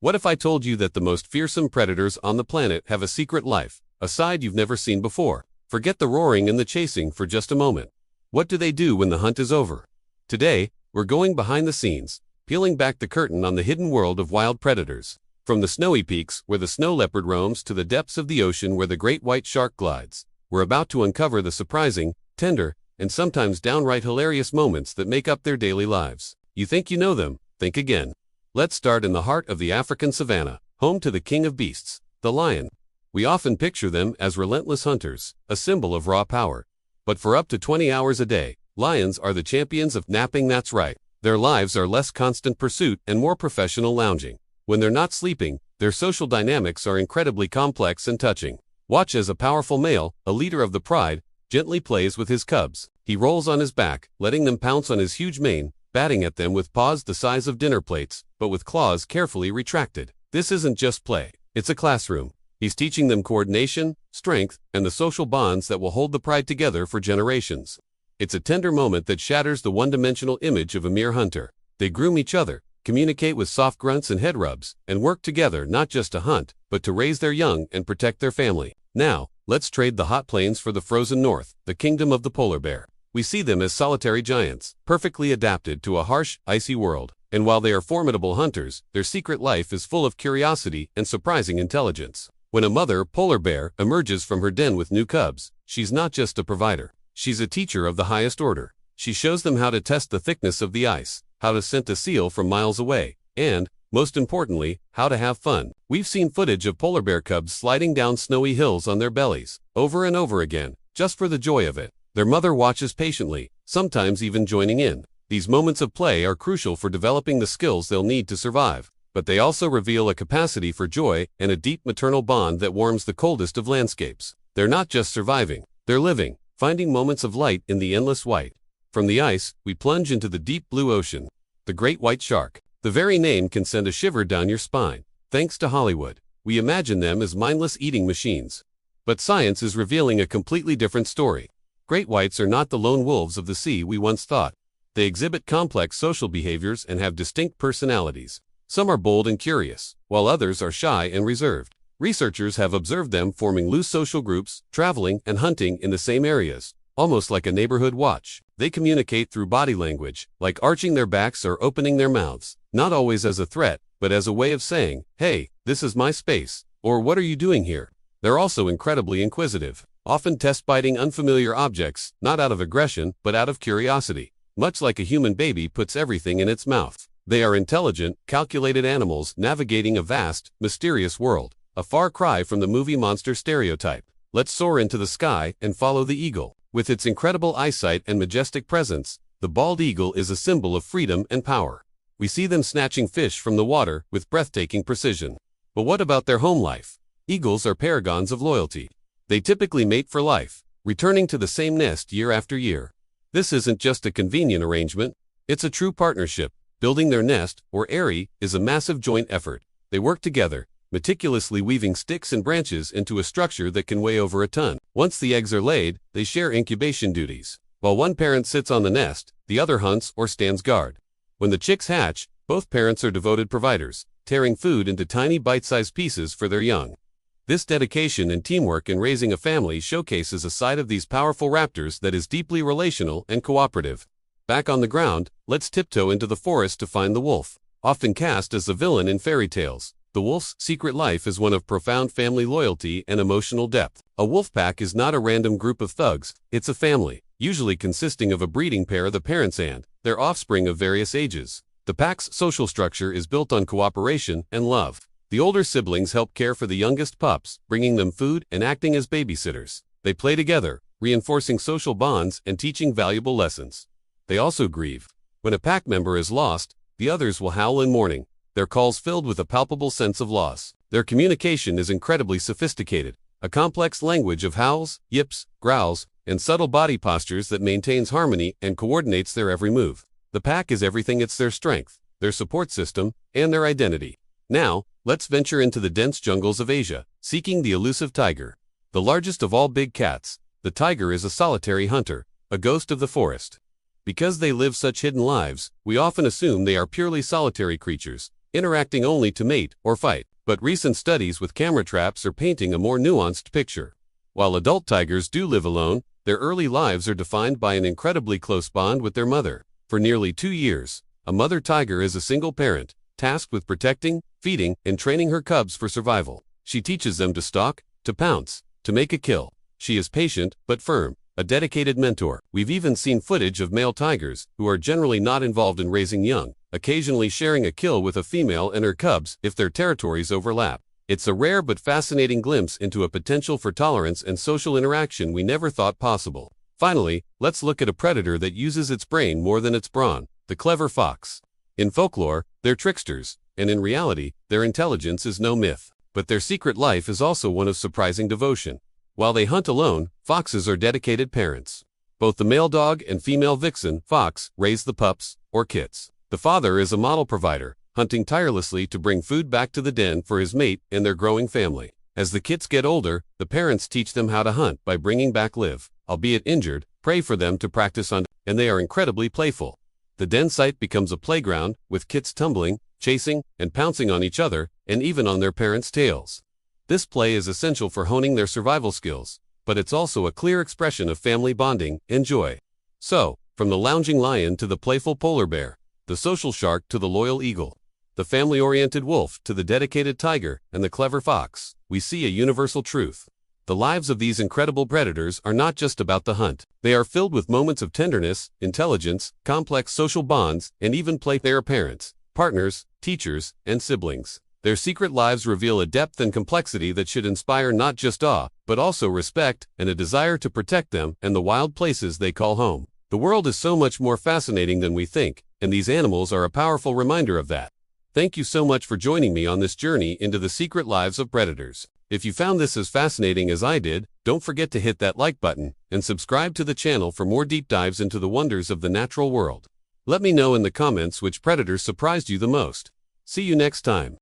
What if I told you that the most fearsome predators on the planet have a secret life, a side you've never seen before? Forget the roaring and the chasing for just a moment. What do they do when the hunt is over? Today, we're going behind the scenes, peeling back the curtain on the hidden world of wild predators. From the snowy peaks where the snow leopard roams to the depths of the ocean where the great white shark glides, we're about to uncover the surprising, tender, and sometimes downright hilarious moments that make up their daily lives. You think you know them? Think again. Let's start in the heart of the African savanna, home to the king of beasts, the lion. We often picture them as relentless hunters, a symbol of raw power. But for up to 20 hours a day, lions are the champions of napping. That's right. Their lives are less constant pursuit and more professional lounging. When they're not sleeping, their social dynamics are incredibly complex and touching. Watch as a powerful male, a leader of the pride, gently plays with his cubs. He rolls on his back, letting them pounce on his huge mane, batting at them with paws the size of dinner plates, but with claws carefully retracted. This isn't just play, it's a classroom. He's teaching them coordination, strength, and the social bonds that will hold the pride together for generations. It's a tender moment that shatters the one-dimensional image of a mere hunter. They groom each other, communicate with soft grunts and head rubs, and work together not just to hunt, but to raise their young and protect their family. Now, let's trade the hot plains for the frozen north, the kingdom of the polar bear. We see them as solitary giants, perfectly adapted to a harsh, icy world. And while they are formidable hunters, their secret life is full of curiosity and surprising intelligence. When a mother polar bear emerges from her den with new cubs, she's not just a provider. She's a teacher of the highest order. She shows them how to test the thickness of the ice, how to scent a seal from miles away, and, most importantly, how to have fun. We've seen footage of polar bear cubs sliding down snowy hills on their bellies, over and over again, just for the joy of it. Their mother watches patiently, sometimes even joining in. These moments of play are crucial for developing the skills they'll need to survive, but they also reveal a capacity for joy and a deep maternal bond that warms the coldest of landscapes. They're not just surviving, they're living, finding moments of light in the endless white. From the ice, we plunge into the deep blue ocean. The great white shark. The very name can send a shiver down your spine. Thanks to Hollywood, we imagine them as mindless eating machines. But science is revealing a completely different story. Great whites are not the lone wolves of the sea we once thought. They exhibit complex social behaviors and have distinct personalities. Some are bold and curious, while others are shy and reserved. Researchers have observed them forming loose social groups, traveling and hunting in the same areas, almost like a neighborhood watch. They communicate through body language, like arching their backs or opening their mouths, not always as a threat, but as a way of saying, "Hey, this is my space," or "What are you doing here?" They're also incredibly inquisitive, often test-biting unfamiliar objects, not out of aggression, but out of curiosity. Much like a human baby puts everything in its mouth. They are intelligent, calculated animals navigating a vast, mysterious world, a far cry from the movie monster stereotype. Let's soar into the sky and follow the eagle. With its incredible eyesight and majestic presence, the bald eagle is a symbol of freedom and power. We see them snatching fish from the water with breathtaking precision. But what about their home life? Eagles are paragons of loyalty. They typically mate for life, returning to the same nest year after year. This isn't just a convenient arrangement, it's a true partnership. Building their nest, or eyrie, is a massive joint effort. They work together, meticulously weaving sticks and branches into a structure that can weigh over a ton. Once the eggs are laid, they share incubation duties. While one parent sits on the nest, the other hunts or stands guard. When the chicks hatch, both parents are devoted providers, tearing food into tiny bite-sized pieces for their young. This dedication and teamwork in raising a family showcases a side of these powerful raptors that is deeply relational and cooperative. Back on the ground, let's tiptoe into the forest to find the wolf. Often cast as the villain in fairy tales, the wolf's secret life is one of profound family loyalty and emotional depth. A wolf pack is not a random group of thugs, it's a family, usually consisting of a breeding pair, the parents and their offspring of various ages. The pack's social structure is built on cooperation and love. The older siblings help care for the youngest pups, bringing them food and acting as babysitters. They play together, reinforcing social bonds and teaching valuable lessons. They also grieve. When a pack member is lost, the others will howl in mourning, their calls filled with a palpable sense of loss. Their communication is incredibly sophisticated, a complex language of howls, yips, growls, and subtle body postures that maintains harmony and coordinates their every move. The pack is everything. It's their strength, their support system, and their identity. Now, let's venture into the dense jungles of Asia, seeking the elusive tiger. The largest of all big cats, the tiger is a solitary hunter, a ghost of the forest. Because they live such hidden lives, we often assume they are purely solitary creatures, interacting only to mate or fight. But recent studies with camera traps are painting a more nuanced picture. While adult tigers do live alone, their early lives are defined by an incredibly close bond with their mother. For nearly 2 years, a mother tiger is a single parent, tasked with protecting, feeding, and training her cubs for survival. She teaches them to stalk, to pounce, to make a kill. She is patient but firm, a dedicated mentor. We've even seen footage of male tigers, who are generally not involved in raising young, occasionally sharing a kill with a female and her cubs if their territories overlap. It's a rare but fascinating glimpse into a potential for tolerance and social interaction we never thought possible. Finally, let's look at a predator that uses its brain more than its brawn, the clever fox. In folklore, they're tricksters, and in reality, their intelligence is no myth. But their secret life is also one of surprising devotion. While they hunt alone, foxes are dedicated parents. Both the male dog and female vixen fox raise the pups, or kits. The father is a model provider, hunting tirelessly to bring food back to the den for his mate and their growing family. As the kits get older, the parents teach them how to hunt by bringing back live, albeit injured, prey for them to practice on, and they are incredibly playful. The den site becomes a playground, with kits tumbling, chasing, and pouncing on each other, and even on their parents' tails. This play is essential for honing their survival skills, but it's also a clear expression of family bonding and joy. So, from the lounging lion to the playful polar bear, the social shark to the loyal eagle, the family-oriented wolf to the dedicated tiger and the clever fox, we see a universal truth. The lives of these incredible predators are not just about the hunt. They are filled with moments of tenderness, intelligence, complex social bonds, and even play. They are parents, partners, teachers, and siblings. Their secret lives reveal a depth and complexity that should inspire not just awe, but also respect and a desire to protect them and the wild places they call home. The world is so much more fascinating than we think, and these animals are a powerful reminder of that. Thank you so much for joining me on this journey into the secret lives of predators. If you found this as fascinating as I did, don't forget to hit that like button and subscribe to the channel for more deep dives into the wonders of the natural world. Let me know in the comments which predators surprised you the most. See you next time.